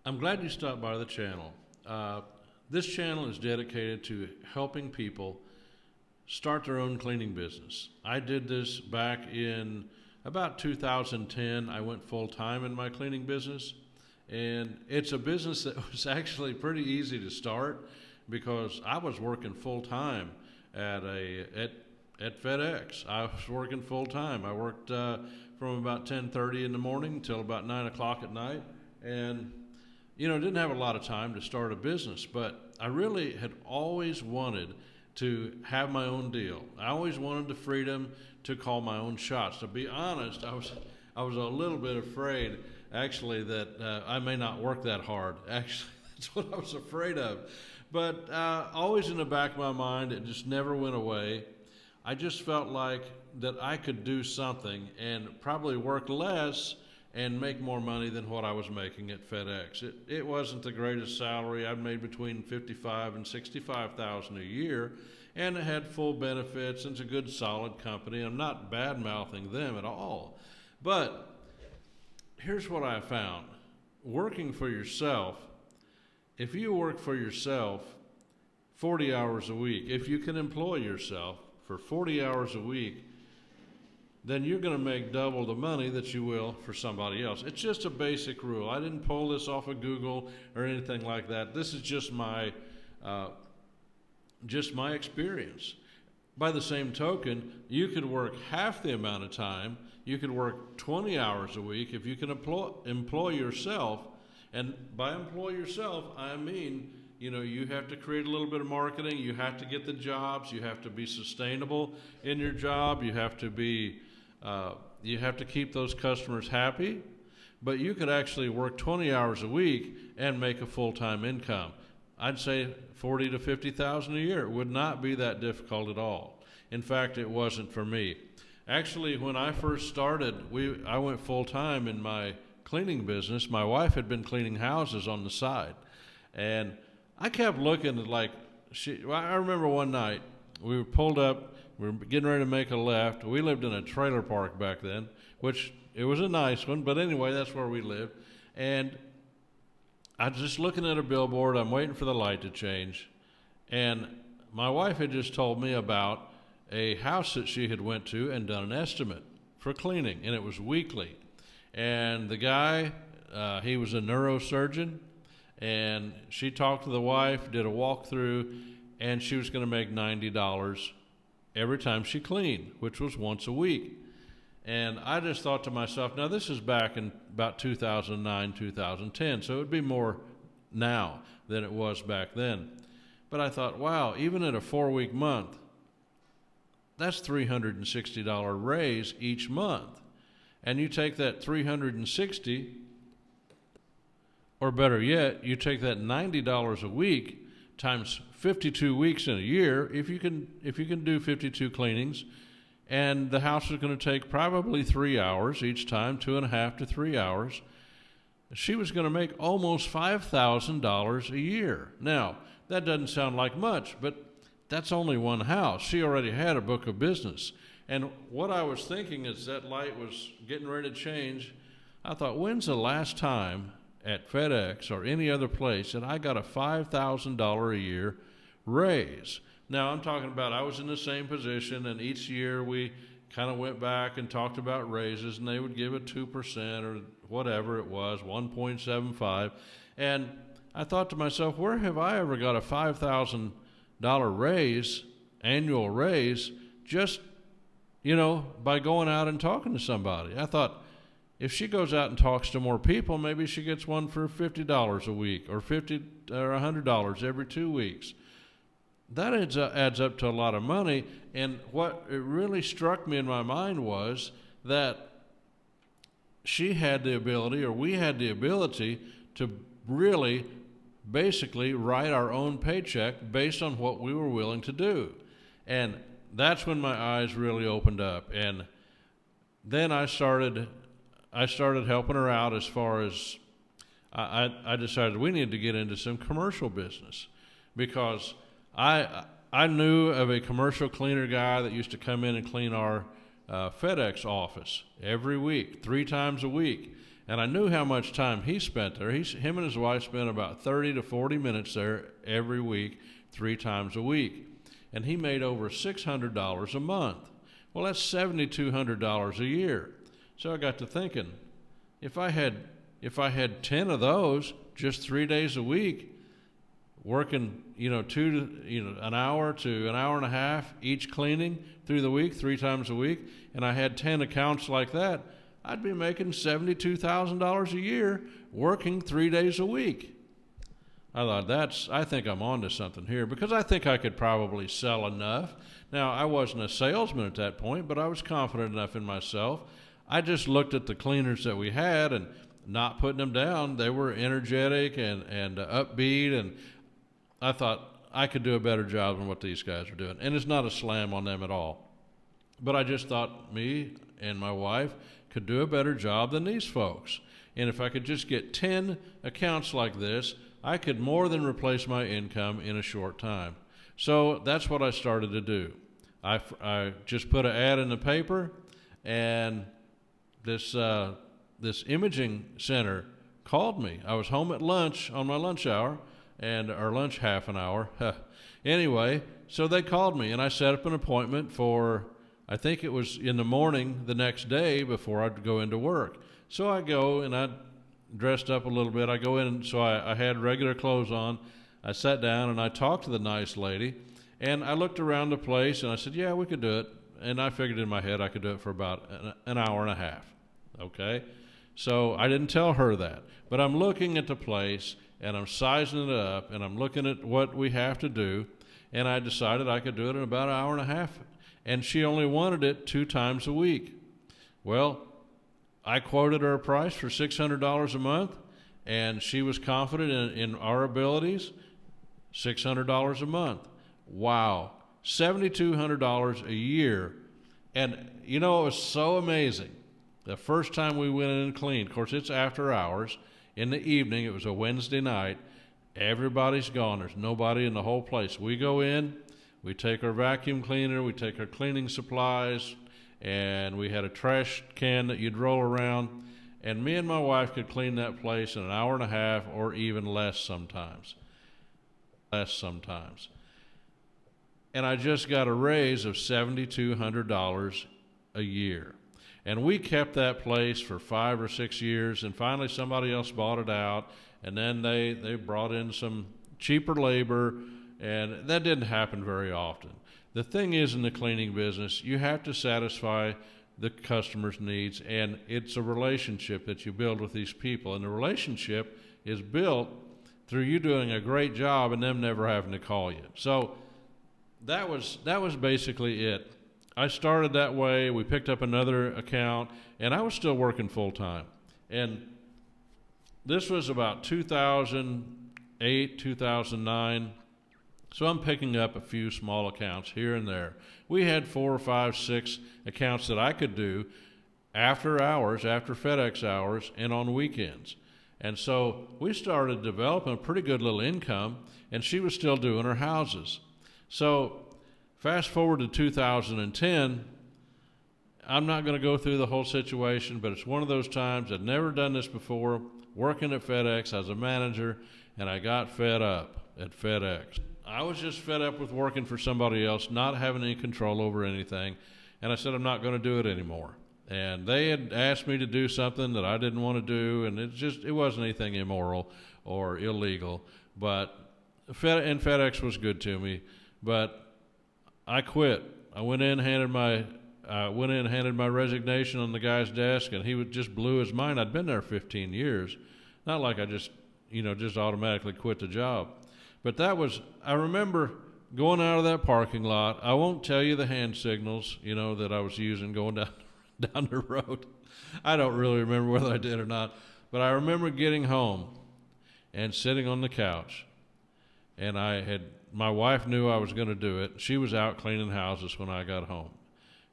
I'm glad you stopped by the channel. This channel is dedicated to helping people start their own cleaning business. I did this back in about 2010. I went full time in my cleaning business, and it's a business that was actually pretty easy to start because I was working full time at FedEx. I was working full time. I worked from about 10:30 in the morning till about 9 o'clock at night, and didn't have a lot of time to start a business, but I really had always wanted to have my own deal. I always wanted the freedom to call my own shots. To be honest, I was a little bit afraid, actually, that I may not work that hard. Actually, that's what I was afraid of. But always in the back of my mind, it just never went away. I just felt like that I could do something and probably work less and make more money than what I was making at FedEx. It wasn't the greatest salary. I'd made between 55 and 65,000 a year, and it had full benefits, and it's a good, solid company. I'm not bad-mouthing them at all. But here's what I found. Working for yourself, if you work for yourself 40 hours a week, if you can employ yourself for 40 hours a week, then you're going to make double the money that you will for somebody else. It's just a basic rule. I didn't pull this off of Google or anything like that. This is just my experience. By the same token, you could work half the amount of time. You could work 20 hours a week if you can employ yourself. And by employ yourself, I mean, you have to create a little bit of marketing. You have to get the jobs. You have to be sustainable in your job. You have to keep those customers happy. But you could actually work 20 hours a week and make a full-time income. I'd say 40 to 50,000 a year. It would not be that difficult at all. In fact, it wasn't for me. Actually, when I first started, I went full-time in my cleaning business. My wife had been cleaning houses on the side, and I kept looking at I remember one night we were pulled up, we were getting ready to make a left. We lived in a trailer park back then, which it was a nice one, but anyway, that's where we lived. And I was just looking at a billboard. I'm waiting for the light to change, and my wife had just told me about a house that she had went to and done an estimate for cleaning, and it was weekly. And the guy, he was a neurosurgeon, and she talked to the wife, did a walkthrough, and she was going to make $90 every time she cleaned, which was once a week. And I just thought to myself, now this is back in about 2009, 2010, so it would be more now than it was back then. But I thought, wow, even at a 4-week month, that's $360 raise each month. And you take that $360, or better yet, you take that $90 a week times 52 weeks in a year. If you can do 52 cleanings, and the house is going to take probably 3 hours each time, 2.5 to 3 hours, she was going to make almost $5,000 a year. Now, that doesn't sound like much, but that's only one house. She already had a book of business. And what I was thinking as that light was getting ready to change, I thought, when's the last time at FedEx or any other place that I got a $5,000 a year raise? Now, I'm talking about I was in the same position, and each year we kind of went back and talked about raises, and they would give it 2% or whatever it was, 1.75. And I thought to myself, where have I ever got a $5,000 raise, annual raise, just by going out and talking to somebody? I thought, if she goes out and talks to more people, maybe she gets one for $50 a week or $50 or $100 every 2 weeks. That adds up to a lot of money. And what it really struck me in my mind was that she had the ability, or we had the ability, to really basically write our own paycheck based on what we were willing to do. And that's when my eyes really opened up. And then I started helping her out as far as I decided we needed to get into some commercial business, because I knew of a commercial cleaner guy that used to come in and clean our FedEx office every week, 3 times a week. And I knew how much time he spent there. Him and his wife spent about 30 to 40 minutes there every week, 3 times a week. And he made over $600 a month. Well, that's $7,200 a year. So I got to thinking, if I had 10 of those, just 3 days a week, working, an hour to an hour and a half each cleaning through the week, 3 times a week, and I had 10 accounts like that, I'd be making $72,000 a year working 3 days a week. I thought I think I'm onto something here, because I think I could probably sell enough. Now, I wasn't a salesman at that point, but I was confident enough in myself. I just looked at the cleaners that we had and not putting them down. They were energetic and upbeat, and I thought I could do a better job than what these guys are doing. And it's not a slam on them at all. But I just thought me and my wife could do a better job than these folks. And if I could just get 10 accounts like this, I could more than replace my income in a short time. So that's what I started to do. I just put an ad in the paper, and this imaging center called me. I was home at lunch on my lunch hour, or lunch half an hour. Anyway, so they called me, and I set up an appointment for, I think it was in the morning the next day before I'd go into work. So I go, and I dressed up a little bit. I go in, so I had regular clothes on. I sat down, and I talked to the nice lady, and I looked around the place, and I said, yeah, we could do it. And I figured in my head I could do it for about an hour and a half, okay? So I didn't tell her that. But I'm looking at the place, and I'm sizing it up, and I'm looking at what we have to do, and I decided I could do it in about an hour and a half. And she only wanted it 2 times a week. Well, I quoted her a price for $600 a month, and she was confident in our abilities. $600 a month. Wow. $7,200 a year. And it was so amazing. The first time we went in and cleaned, of course it's after hours, in the evening, it was a Wednesday night, everybody's gone. There's nobody in the whole place. We go in, we take our vacuum cleaner, we take our cleaning supplies, and we had a trash can that you'd roll around, and me and my wife could clean that place in an hour and a half or even less sometimes. And I just got a raise of $7,200 a year. And we kept that place for 5 or 6 years, and finally somebody else bought it out, and then they brought in some cheaper labor, and that didn't happen very often. The thing is, in the cleaning business, you have to satisfy the customer's needs, and it's a relationship that you build with these people, and the relationship is built through you doing a great job and them never having to call you. So that was basically it. I started that way. We picked up another account, and I was still working full-time. And this was about 2008, 2009. So I'm picking up a few small accounts here and there. We had 4 or 5, 6 accounts that I could do after hours, after FedEx hours, and on weekends. And so we started developing a pretty good little income, and she was still doing her houses. So fast forward to 2010, I'm not going to go through the whole situation, but it's one of those times I'd never done this before, working at FedEx as a manager, and I got fed up at FedEx. I was just fed up with working for somebody else, not having any control over anything, and I said I'm not going to do it anymore. And they had asked me to do something that I didn't want to do, and it wasn't anything immoral or illegal, but FedEx was good to me. But I quit. I went in, handed my resignation on the guy's desk, and he just blew his mind. I'd been there 15 years. Not like I just automatically quit the job. But I remember going out of that parking lot. I won't tell you the hand signals, that I was using going down the road. I don't really remember whether I did or not. But I remember getting home and sitting on the couch, and my wife knew I was going to do it. She was out cleaning houses when I got home.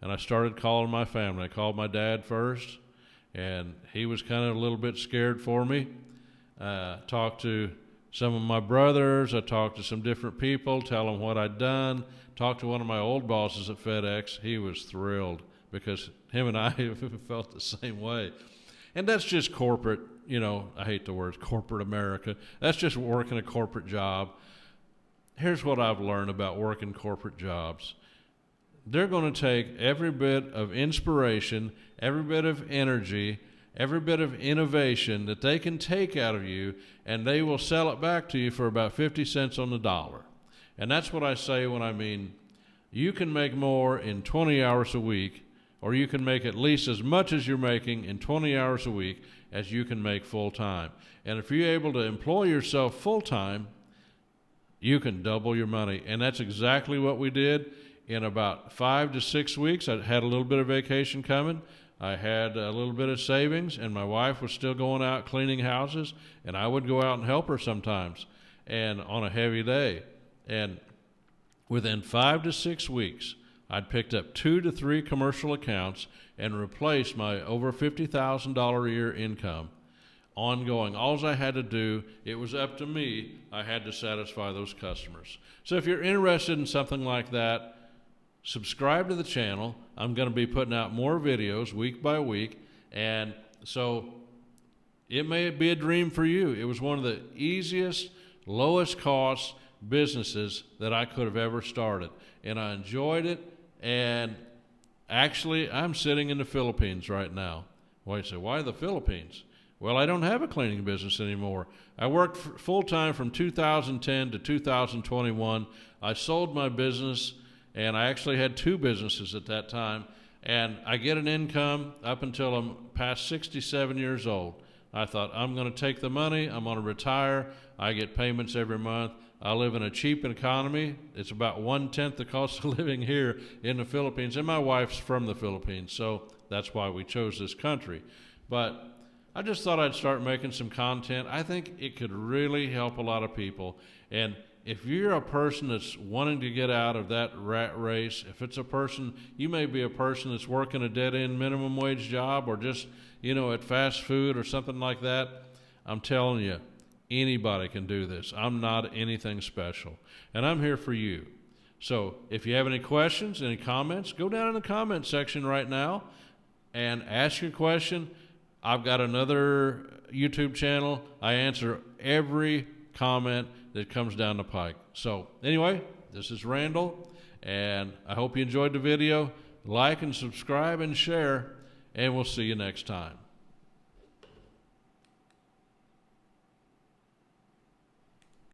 And I started calling my family. I called my dad first, and he was kind of a little bit scared for me. Talked to some of my brothers. I talked to some different people, tell them what I'd done. Talked to one of my old bosses at FedEx. He was thrilled because him and I felt the same way. And that's just corporate, I hate the word corporate America. That's just working a corporate job. Here's what I've learned about working corporate jobs. They're going to take every bit of inspiration, every bit of energy, every bit of innovation that they can take out of you, and they will sell it back to you for about 50 cents on the dollar. And that's what I say when I mean you can make more in 20 hours a week, or you can make at least as much as you're making in 20 hours a week as you can make full time. And if you're able to employ yourself full time, you can double your money. And that's exactly what we did. In about 5 to 6 weeks, I had a little bit of vacation coming. I had a little bit of savings, and my wife was still going out cleaning houses, and I would go out and help her sometimes, and on a heavy day. And within 5 to 6 weeks, I'd picked up 2 to 3 commercial accounts and replaced my over $50,000 a year income ongoing. All I had to do, it was up to me. I had to satisfy those customers. So if you're interested in something like that, subscribe to the channel. I'm going to be putting out more videos week by week, and so it may be a dream for you. It was one of the easiest, lowest cost businesses that I could have ever started, and I enjoyed it. And actually, I'm sitting in the Philippines right now. Well, you say, why the Philippines? Well, I don't have a cleaning business anymore. I worked full-time from 2010 to 2021. I sold my business, and I actually had 2 businesses at that time, and I get an income up until I'm past 67 years old. I thought, I'm going to take the money, I'm going to retire, I get payments every month. I live in a cheap economy. It's about 1/10 the cost of living here in the Philippines, and my wife's from the Philippines, so that's why we chose this country. But I just thought I'd start making some content. I think it could really help a lot of people. And if you're a person that's wanting to get out of that rat race, if it's a person, you may be a person that's working a dead-end minimum wage job, or just, at fast food or something like that, I'm telling you, anybody can do this. I'm not anything special, and I'm here for you. So if you have any questions, any comments, go down in the comment section right now and ask your question. I've got another YouTube channel. I answer every comment that comes down the pike. So anyway, this is Randall, and I hope you enjoyed the video. Like and subscribe and share, and we'll see you next time.